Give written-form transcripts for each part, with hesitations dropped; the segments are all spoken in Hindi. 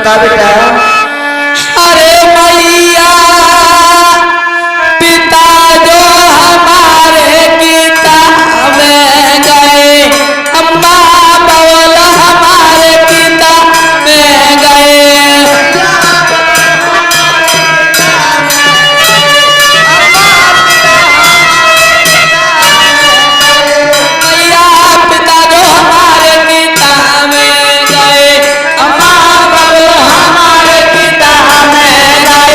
का बेटा अरे मैया पिता जो हमारे गीता में गए, अम्मा बवल हमारे गीता में गए। मैया पिता जो हमारे गीता में गए, अम्मा बवल हमारे गीता में गए।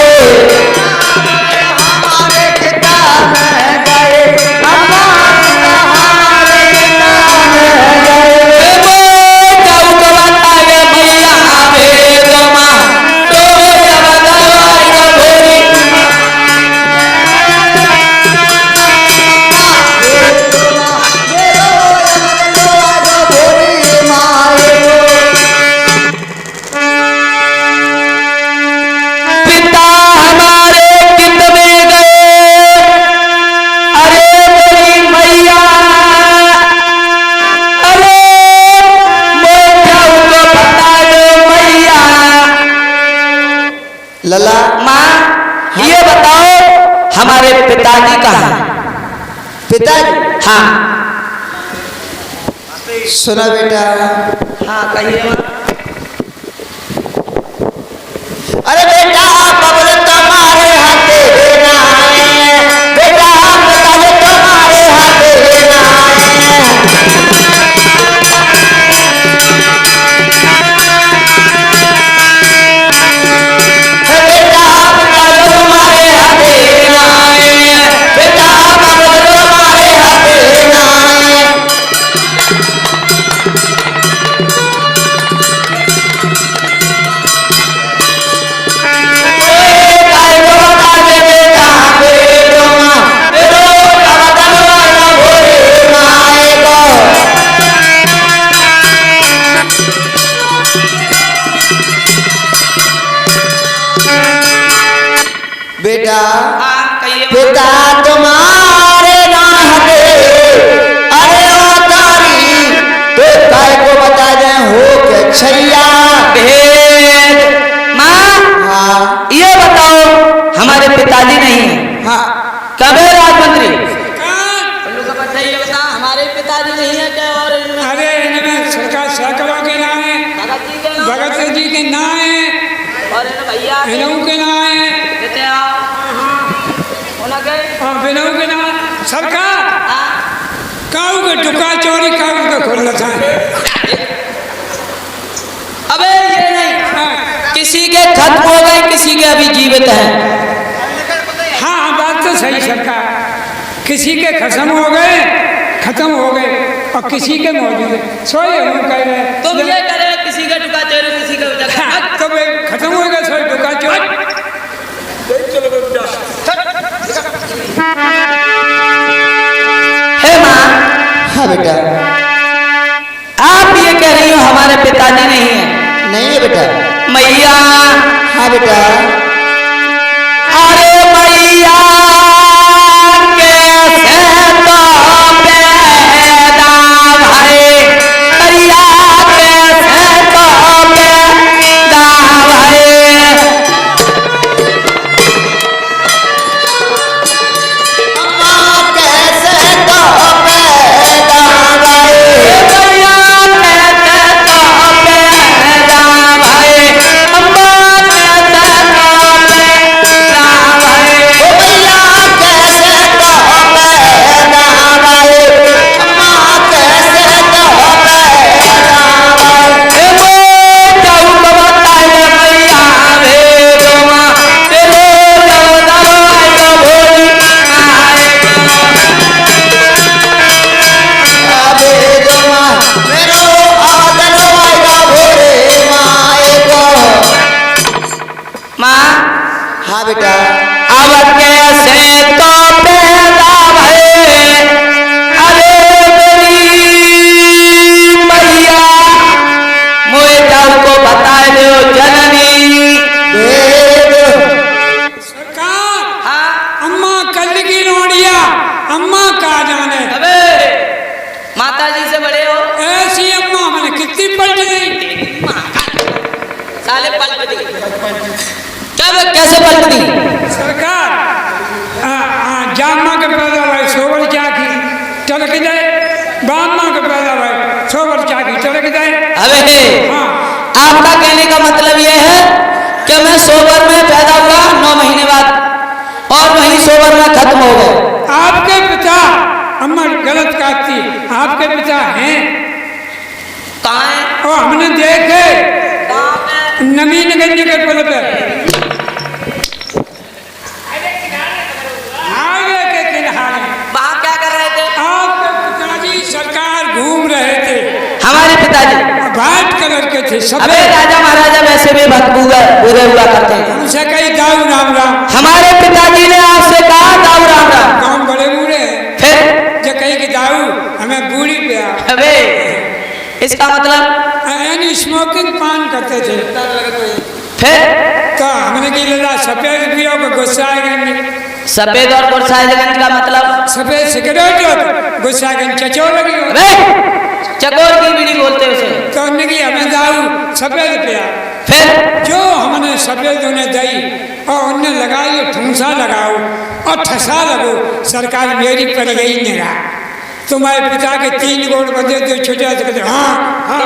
लला माँ ये बताओ हमारे पिताजी कहाँ हैं? पिताजी हाँ सुना बेटा हाँ कहिए माँ। अरे बेटा बबल तुम्हारे हाथे देना है, बेटा पिताजी तुम्हारे हाथे देना है। बेटा पिताजी तुम्हारे हाथे देना है, बेटा बबल तुम्हारे हाथे देना है। बेटा हाँ कहिए माँ। पिता तुम्हारे नाते, अरे ओ तारी तो काय को बता दे हो के छैया भेद माँ हाँ ये बताओ हमारे पिताजी नहीं है हाँ कब है राजमंत्री? बताइए बता हमारे पिताजी नहीं है क्या? और अरे इनमें सरकार सहकलों के नाम है, भगत जी के नाम है, और भैया इनों के नाम है, कहते आओ गए और बिनों के नाम सरकार काऊ के टुका चोरी काऊ के खुल्ला था। अबे ये नहीं किसी के खत्म हो गए किसी के अभी जीवित हैं। हाँ बात तो सही सरकार, किसी के खत्म हो गए और किसी के मौजूद है। सोए हम कह रहे हैं तुम ये करे किसी का टुका चोरी किसी का उठा हाँ, तो भाई खत्म हो गया सोए टुका चोरी। हे माँ हाँ बेटा आप ये कह रही हो हमारे पिताजी नहीं है? नहीं है बेटा मैया हाँ बेटा अरे मैया कैसे तो पैदा भरे, मैया कैसे तो पैदा भरे। अम्मा कैसे तो पैदा भरे, मैया कैसे तो पैदा भरे, अम्मा कैसे तो पैदा भरे। ओ भैया कैसे तो पैदा भरे, अम्मा कैसे तो पैदा भरे। ए वो जाऊ बताए मैया भेदो माँ, तेरे दरबार का भोली आए। अबे जो माँ मेरो आदर वाला भोरे माए को। माँ हाँ बेटा अब कैसे तो पैदा भरे, अरे मेरी मैया मोए जाऊ को बता दो जननी। वेद सरकार हाँ अम्मा कल की रोड़िया अम्मा कहा जाने अबे माता जी से बड़े हो ऐसी अम्मा मैंने कितनी पलट गई। साले पल दी। सरकार जामा के पैदा भाई सोवर चाकी टलक जाए, बामा के पैदा भाई सोवर चाकी टलक जाए। अबे हाँ आपका कहने का मतलब यह है कि मैं सोबर में पैदा हुआ 9 महीने बाद और वहीं सोबर में खत्म हो गए। आपके पिता अम्मा गलत कहती, आपके पिता हैं कहाँ है? और हमने देखे नवीनगंज के पुल पे हाईवे के किनारे वहाँ क्या कर रहे थे? आपके पिताजी सरकार घूम रहे थे, हमारे पिताजी व्हाइट कलर के थे सब। अबे राजा महाराजा वैसे भी भक्त बुरे हुआ करते हैं। उनसे कही दाऊ राम राम, हमारे पिताजी ने आपसे कहा दाऊ राम राम, गाँव बड़े बूढ़े हैं, फिर जो कही कि दाऊ हमें बूढ़ी पे आ। अबे इसका मतलब यानी स्मोकिंग पान करते थे। फिर तो हमने की लगा सफेद पियो को गुस्सा आएगा, सफेद और गुरसाहिबगंज का मतलब सफेद सिगरेट हो गुस्सा आएगा, चचोर लगी हो। अबे चकोर की बीड़ी बोलते उसे। तो हमने की हमें दाऊ सफेद पिया, फिर जो हमने सफेद उन्हें दई और उन्हें लगाई ठूंसा लगाओ और ठसा लगो, सरकार मेरी पड़ गई निगाह। तुम्हारे पिता के 3 गोड़ बंदे थे छोटे कहते हाँ हाँ।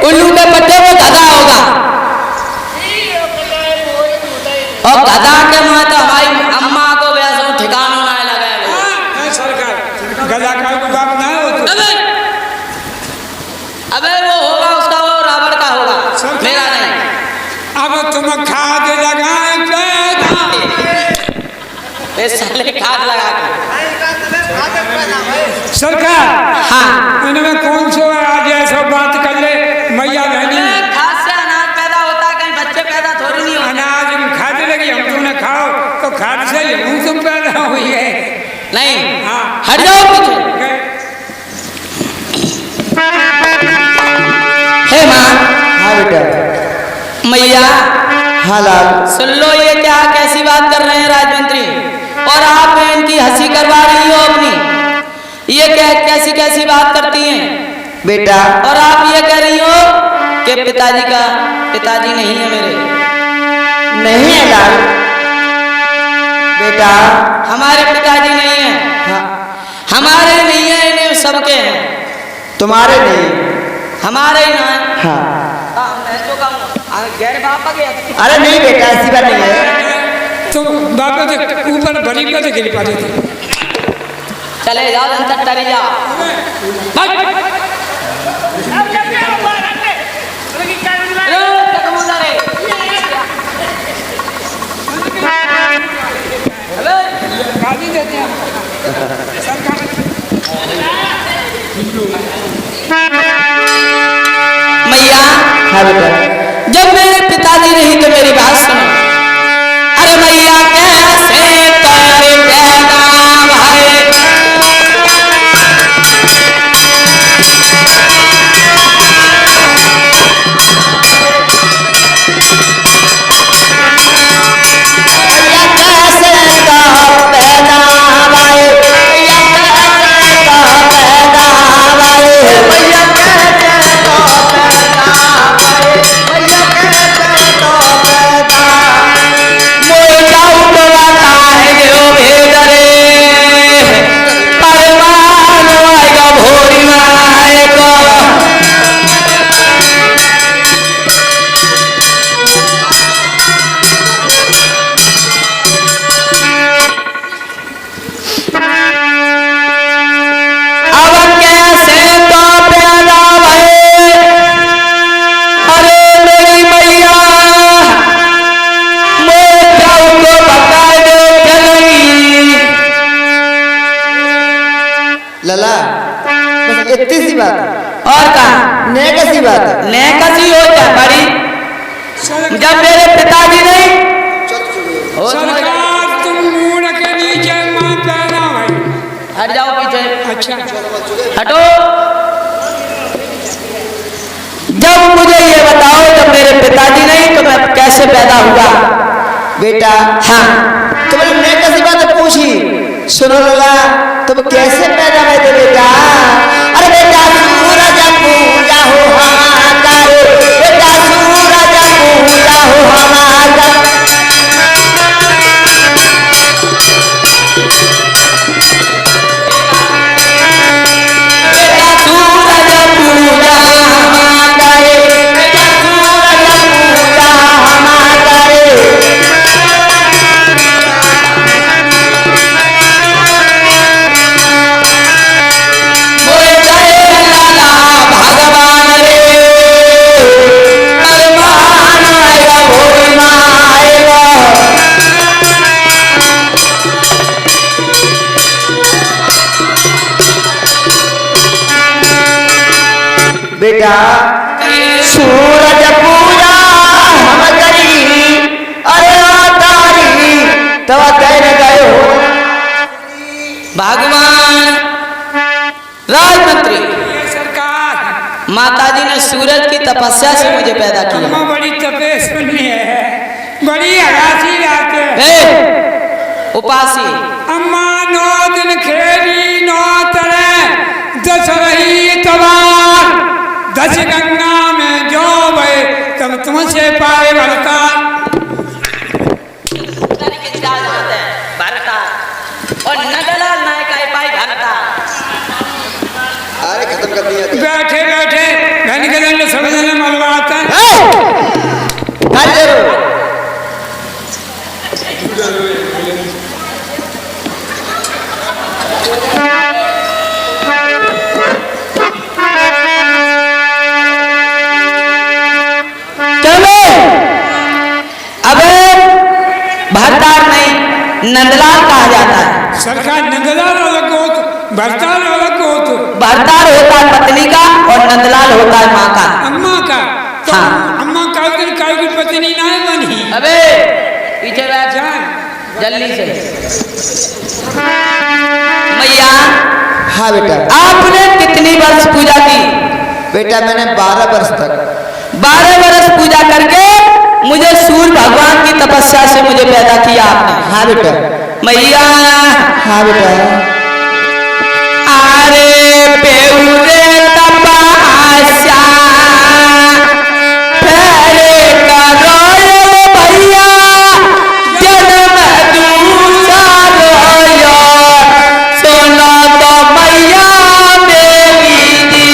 उल्लू के पट्टे में गधा होगा और गधा के मुँह तो हमारी अम्मा को वैसा ठिकाना ना लगा। सरकार गधा का बाप ना हो तो। अबे वो होगा उसका, वो रावण का होगा, मेरा नहीं। अब तुम खाद लगाए साले खाद लगा के सरकार हाँ इनमें कौन सो है आज ऐसा बात कर ले मैया बहनी। खाद से अनाज पैदा होता है, कहीं बच्चे पैदा थोड़ी नहीं होते। अनाज में खाद लगी हम तुमने खाओ तो खाद से ही तुम पैदा हुई है। नहीं हाँ हट जाओ पीछे। हे माँ, हाँ बेटा। मैया हाँ लाल। सुन लो ये क्या कैसी बात कर रहे हैं राजमंत्री, और आप इनकी हंसी करवा रही हो अपनी। ये कैसी कैसी बात करती हैं बेटा और आप ये कह रही हो कि पिताजी नहीं है मेरे। नहीं है लाल बेटा। हमारे पिताजी नहीं है। हाँ हमारे नहीं है, इन्हें सबके हैं। तुम्हारे नहीं। हमारे ही ना है। हाँ मैं तो कहूँ गैर बाप आ गया। अरे नहीं बेटा ऐसी बात नहीं है। तो बाबा के ऊपर बड़ी पे तो गिर पाते थे। चले जाओ अंतर टरी जाओ। गाली देते हैं सरकार। मैया हाँ बेटा। जब मेरे पिताजी नहीं तो मेरी बात सुनो। अरे मैया कैसे कर पैदा भाई, लला बस इतनी सी बात है। और कहा ने कैसी बात है। नेकसी हो जाए बड़ी। जब मेरे पिताजी नहीं सरकार तुम मुंह के नीचे मां पैदा भाई। हट जाओ पीछे। अच्छा हटो। जब मुझे ये बताओ जब मेरे पिताजी नहीं तो मैं कैसे पैदा हुआ। बेटा हाँ तुमने ने कैसी बात पूछी। सुनो लगा तुम कैसे पैदा हुए थे बेटा? अरे बेटा सूरज पूजा हो हमारा रे, बेटा सूरज पूजा हो हमारा। बेटा सूरज पूजा हमारा रे, बेटा सूरज पूजा हमारा रे। बोले जय लाला भगवान रे, अरमान आएगा भोग ना आएगा। बेटा सूरज पूजा हम करी, अरे तारी तब कह गए हो। भगवान राजमंत्री ये सरकार माताजी ने सूरज की तपस्या से मुझे पैदा अम्मा किया। बड़ी तपेश सुननी है, बड़ी हरासी रात है। हे उपासी अम्मा 9 दिन खेली 9 तरह, 10 रही तबार, 10 गंगा में जो भय तब तुमसे पाए भरता। और नगला नायक आई पाई घरता। अरे खत्म कर दिया बैठे बैठे धन के दंड समझने मलवाता है। चलो अबे भरतार नहीं नंदलाल कहा जाता है। सरकार नंदलाल अलग हो तो भरताल अलग हो तो भरतार होता है पत्नी का और नंदलाल होता है माँ का। अम्मा का तो हाँ। अम्मा काय की पत्नी ना बनी। अबे पीछे बैठ जा जल्दी से। मैया हाँ बेटा। आपने कितनी वर्ष पूजा की? बेटा मैंने 12 वर्ष तक 12 वर्ष पूजा करके मुझे सूर्य भगवान की तपस्या से मुझे पैदा किया आपने। हाँ बेटा। मैया हाँ बेटा। अरे बेउरे तपस्या फेरे करो भैया जन्म दूसरा रोयो, सुनो तो मैया मेरी दी।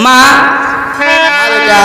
हाँ बेटा।